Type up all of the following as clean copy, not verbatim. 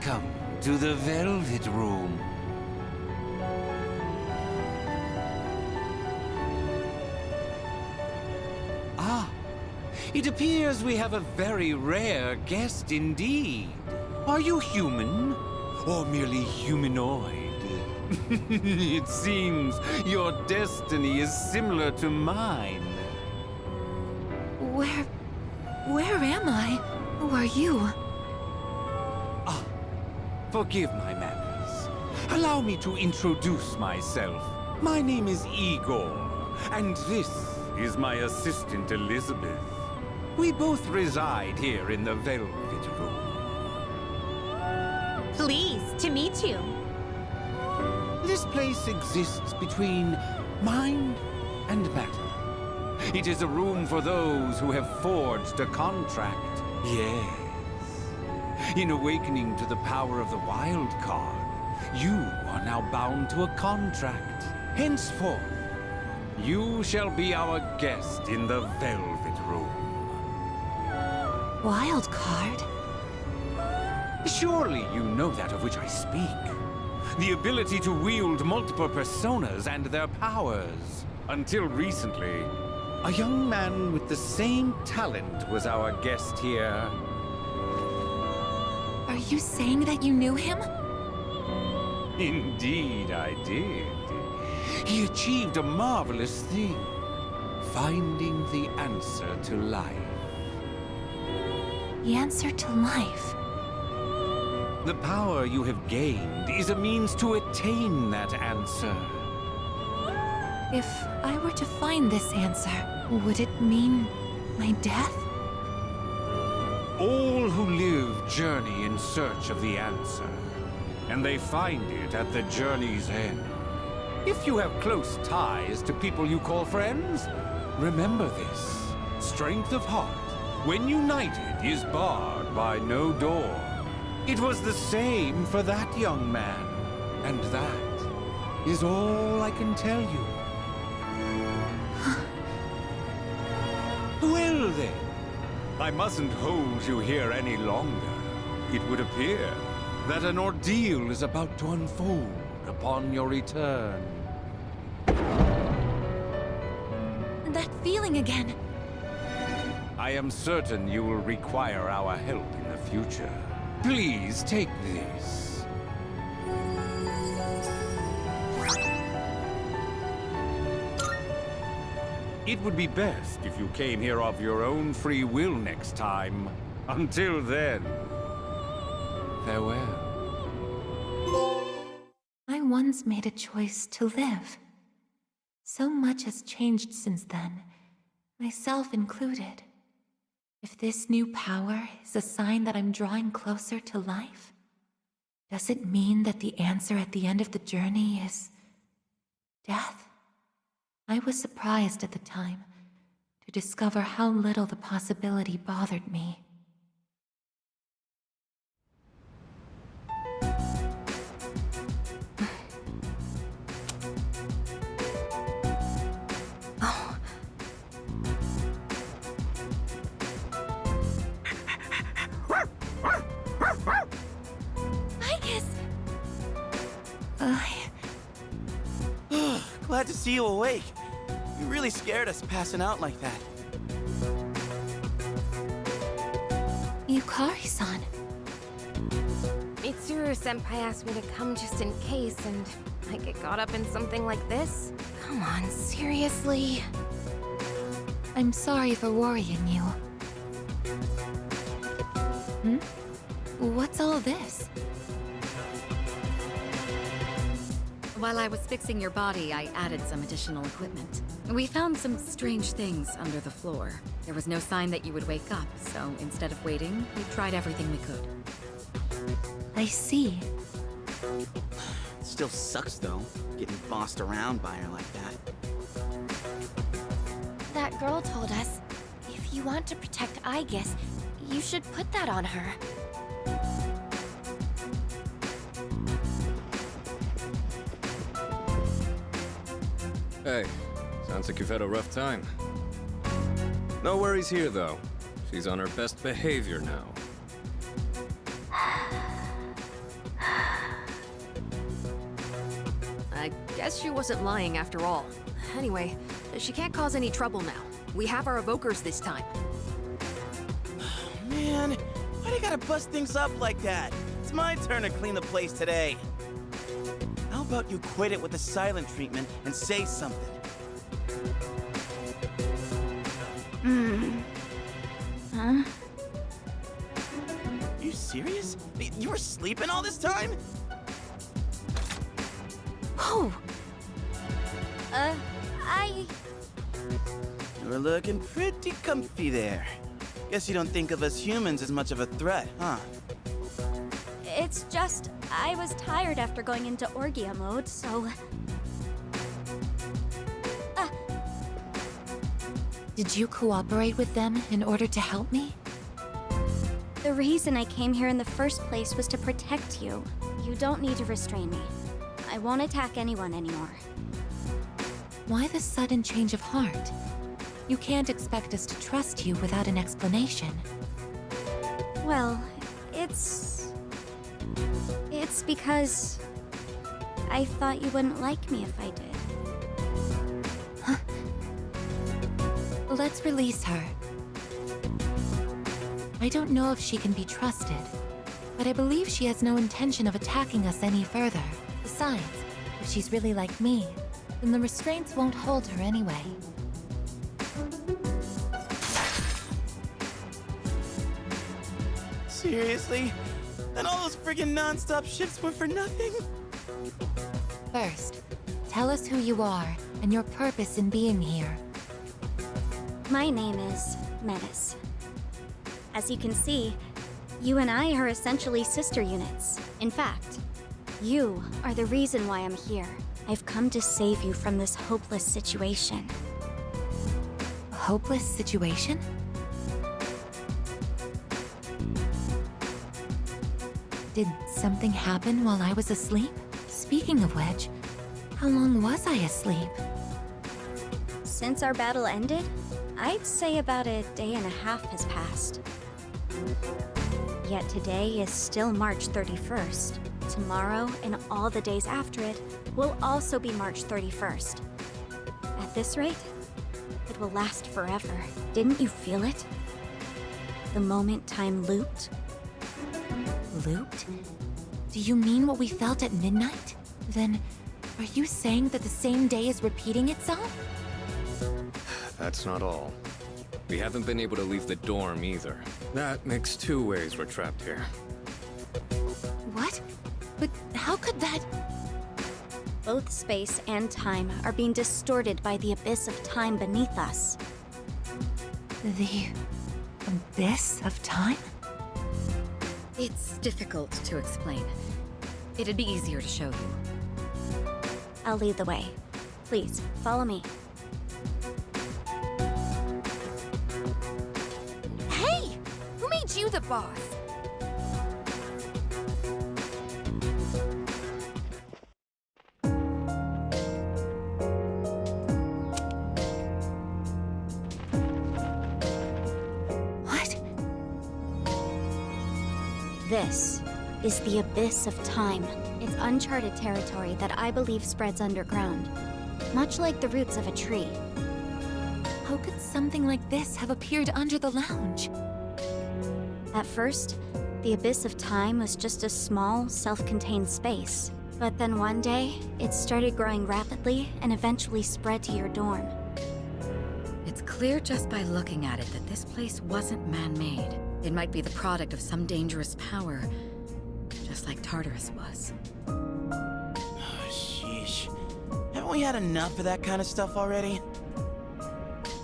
Welcome to the Velvet Room. Ah, it appears we have a very rare guest indeed. Are you human? Or merely humanoid? It seems your destiny is similar to mine. Where am I? Who are you? Ah, forgive my manners. Allow me to introduce myself. My name is Igor, and this is my assistant Elizabeth. We both reside here in the Velvet Room. Pleased to meet you. This place exists between mind and matter. It is a room for those who have forged a contract. Yes. In awakening to the power of the wild card, you are now bound to a contract. Henceforth, you shall be our guest in the Velvet Room. Wild card? Surely you know that of which I speak. The ability to wield multiple personas and their powers. Until recently, a young man with the same talent was our guest here. Are you saying that you knew him? Indeed, I did. He achieved a marvelous thing, finding the answer to life. The answer to life? The power you have gained is a means to attain that answer. If I were to find this answer, would it mean my death? All who live journey in search of the answer, and they find it at the journey's end. If you have close ties to people you call friends, remember this. Strength of heart, when united, is barred by no door. It was the same for that young man, and that is all I can tell you. Well then, I mustn't hold you here any longer. It would appear that an ordeal is about to unfold upon your return. That feeling again. I am certain you will require our help in the future. Please take this. It would be best if you came here of your own free will next time. Until then, farewell. I once made a choice to live. So much has changed since then, myself included. If this new power is a sign that I'm drawing closer to life, does it mean that the answer at the end of the journey is death? I was surprised at the time to discover how little the possibility bothered me. Glad to see you awake. You really scared us passing out like that. Yukari-san. Mitsuru-senpai asked me to come just in case, and I get caught up in something like this? Come on, seriously? I'm sorry for worrying you. What's all this? While I was fixing your body, I added some additional equipment. We found some strange things under the floor. There was no sign that you would wake up, so instead of waiting, we tried everything we could. I see. It still sucks, though, getting bossed around by her like that. That girl told us, if you want to protect Aigis, you should put that on her. Hey, sounds like you've had a rough time. No worries here, though. She's on her best behavior now. Guess she wasn't lying after all. Anyway, she can't cause any trouble now. We have our evokers this time. Man, why do you gotta bust things up like that? It's my turn to clean the place today. How about you quit it with the silent treatment and say something? Huh? Are you serious? You were sleeping all this time? Oh! You were looking pretty comfy there. Guess you don't think of us humans as much of a threat, huh? It's just, I was tired after going into Orgia mode, so... Did you cooperate with them in order to help me? The reason I came here in the first place was to protect you. You don't need to restrain me. I won't attack anyone anymore. Why the sudden change of heart? You can't expect us to trust you without an explanation. Well, it's because... I thought you wouldn't like me if I did. Let's release her. I don't know if she can be trusted, but I believe she has no intention of attacking us any further. Besides, if she's really like me, then the restraints won't hold her anyway. Seriously? Then all those friggin' non-stop shifts were for nothing? First, tell us who you are and your purpose in being here. My name is Metis. As you can see, you and I are essentially sister units. In fact, you are the reason why I'm here. I've come to save you from this hopeless situation. A hopeless situation? Did something happen while I was asleep? Speaking of which, how long was I asleep? Since our battle ended, I'd say about a day and a half has passed. Yet today is still March 31st. Tomorrow and all the days after it will also be March 31st. At this rate, it will last forever. Didn't you feel it? The moment time looped? Looped? Do you mean what we felt at midnight? Then, are you saying that the same day is repeating itself? That's not all. We haven't been able to leave the dorm either. That makes two ways we're trapped here. What? But how could that... Both space and time are being distorted by the abyss of time beneath us. The... abyss of time? It's difficult to explain. It'd be easier to show you. I'll lead the way. Please, follow me. Hey! Who made you the boss? What? This is the abyss of time. It's uncharted territory that I believe spreads underground, much like the roots of a tree. How could something like this have appeared under the lounge? At first, the abyss of time was just a small, self-contained space. But then one day, it started growing rapidly and eventually spread to your dorm. It's clear just by looking at it that this place wasn't man-made. It might be the product of some dangerous power, just like Tartarus was. Oh, sheesh. Haven't we had enough of that kind of stuff already?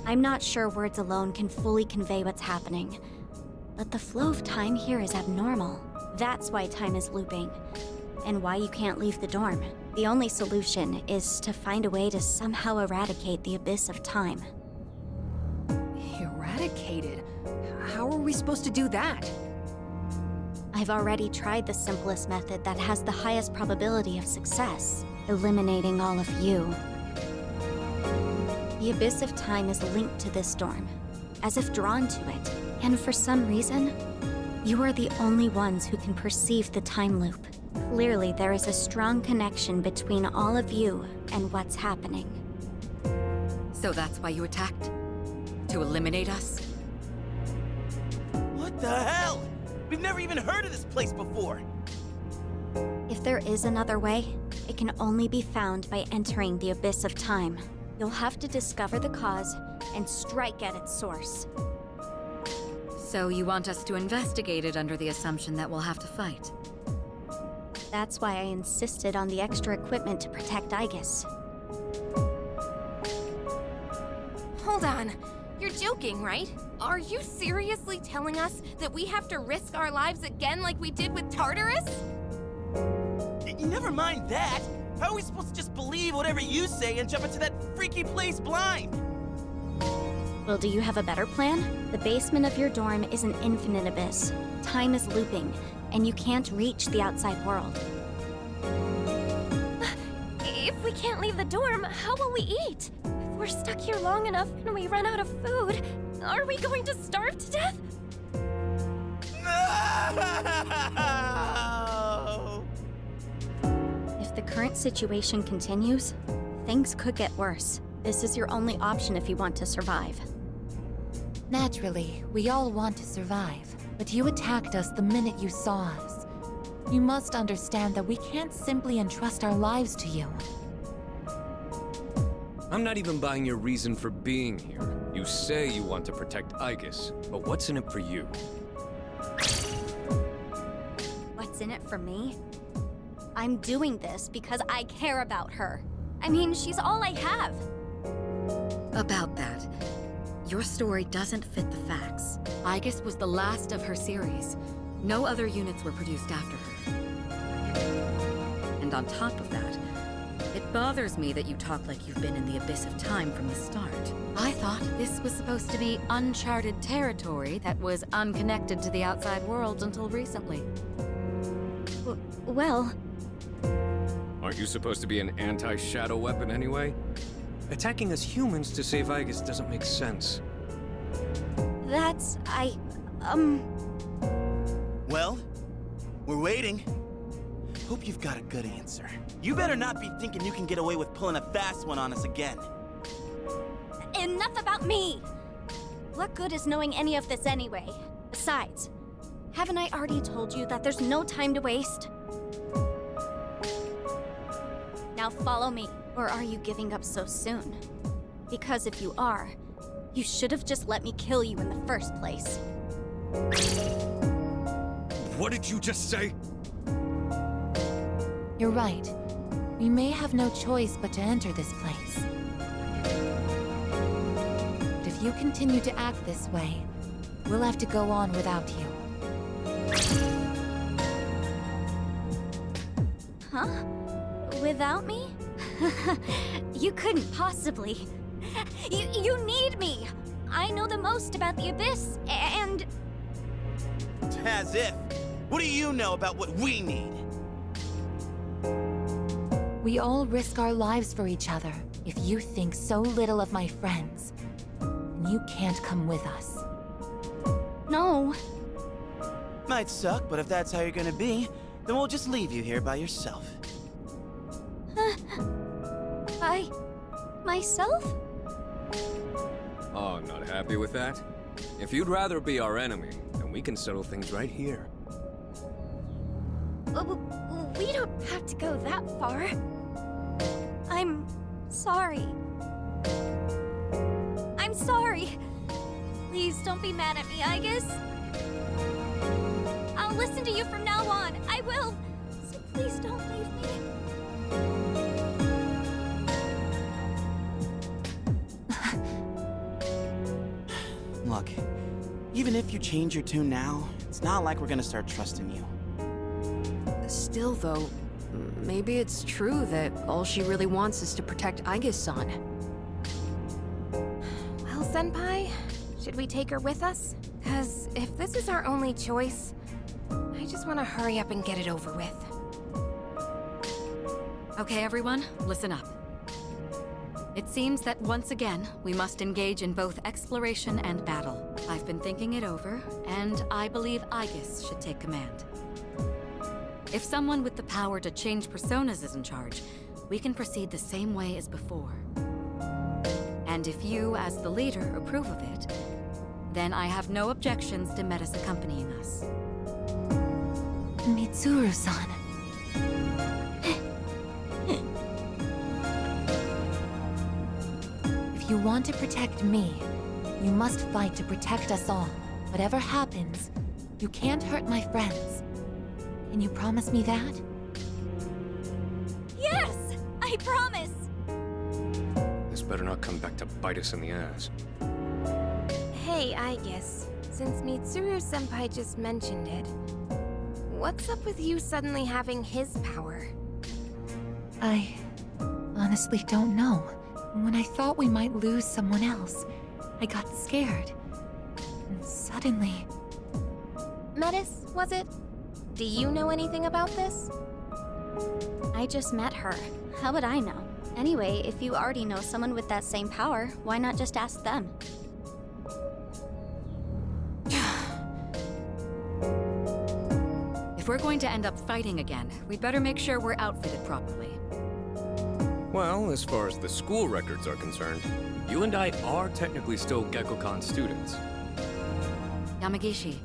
I'm not sure words alone can fully convey what's happening, but the flow of time here is abnormal. That's why time is looping, and why you can't leave the dorm. The only solution is to find a way to somehow eradicate the abyss of time. Eradicated? How are we supposed to do that? I've already tried the simplest method that has the highest probability of success, eliminating all of you. The abyss of time is linked to this dorm, as if drawn to it, and for some reason, you are the only ones who can perceive the time loop. Clearly, there is a strong connection between all of you and what's happening. So that's why you attacked? To eliminate us? What the hell? We've never even heard of this place before. If there is another way, it can only be found by entering the abyss of time. You'll have to discover the cause and strike at its source. So you want us to investigate it under the assumption that we'll have to fight? That's why I insisted on the extra equipment to protect Aigis. Hold on. You're joking, right? Are you seriously telling us that we have to risk our lives again like we did with Tartarus? Never mind that. How are we supposed to just believe whatever you say and jump into that freaky place blind? Well, do you have a better plan? The basement of your dorm is an infinite abyss. Time is looping, and you can't reach the outside world. If we can't leave the dorm, how will we eat? If we're stuck here long enough and we run out of food, are we going to starve to death? No! If the current situation continues, things could get worse. This is your only option if you want to survive. Naturally, we all want to survive, but you attacked us the minute you saw us. You must understand that we can't simply entrust our lives to you. I'm not even buying your reason for being here. You say you want to protect Aigis, but what's in it for you? What's in it for me? I'm doing this because I care about her. I mean, she's all I have. About that, your story doesn't fit the facts. Aigis was the last of her series. No other units were produced after her. And on top of that, it bothers me that you talk like you've been in the abyss of time from the start. I thought this was supposed to be uncharted territory that was unconnected to the outside world until recently. Well... Aren't you supposed to be an anti-shadow weapon anyway? Attacking us humans to save Aigis doesn't make sense. That's... Well, we're waiting. Hope you've got a good answer. You better not be thinking you can get away with pulling a fast one on us again. Enough about me! What good is knowing any of this anyway? Besides, haven't I already told you that there's no time to waste? Now follow me, or are you giving up so soon? Because if you are, you should have just let me kill you in the first place. What did you just say? You're right. We may have no choice but to enter this place. But if you continue to act this way, we'll have to go on without you. Huh? Without me? You couldn't possibly. You need me! I know the most about the Abyss, and... As if. What do you know about what we need? We all risk our lives for each other. If you think so little of my friends, then you can't come with us. No. Might suck, but if that's how you're gonna be, then we'll just leave you here by yourself. Myself? Oh, not happy with that? If you'd rather be our enemy, then we can settle things right here. We don't have to go that far. I'm sorry. I'm sorry. Please don't be mad at me, Aigis. I'll listen to you from now on. I will. So please don't leave me. Look, even if you change your tune now, it's not like we're gonna start trusting you. Still, though, maybe it's true that all she really wants is to protect Aigis-san. Well, Senpai, should we take her with us? 'Cause if this is our only choice, I just want to hurry up and get it over with. Okay, everyone, listen up. It seems that once again, we must engage in both exploration and battle. I've been thinking it over, and I believe Aigis should take command. If someone with the power to change personas is in charge, we can proceed the same way as before. And if you, as the leader, approve of it, then I have no objections to Metis accompanying us. Mitsuru-san. If you want to protect me, you must fight to protect us all. Whatever happens, you can't hurt my friends. Can you promise me that? Yes! I promise! This better not come back to bite us in the ass. Hey, Aigis, since Mitsuru-senpai just mentioned it, what's up with you suddenly having his power? I honestly don't know. When I thought we might lose someone else, I got scared. And suddenly... Metis, was it? Do you know anything about this? I just met her. How would I know? Anyway, if you already know someone with that same power, why not just ask them? If we're going to end up fighting again, we'd better make sure we're outfitted properly. Well, as far as the school records are concerned, you and I are technically still Gekkokan students. Yamagishi,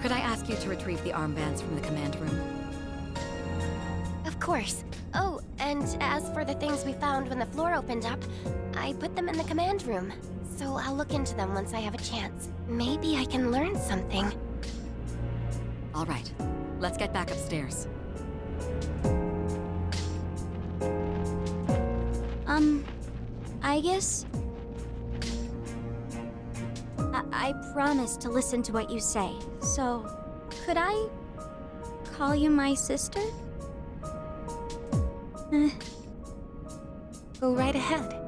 could I ask you to retrieve the armbands from the command room? Of course. Oh, and as for the things we found when the floor opened up, I put them in the command room. So I'll look into them once I have a chance. Maybe I can learn something. All right, let's get back upstairs. Aigis? I promise to listen to what you say, so could I call you my sister? Go right ahead.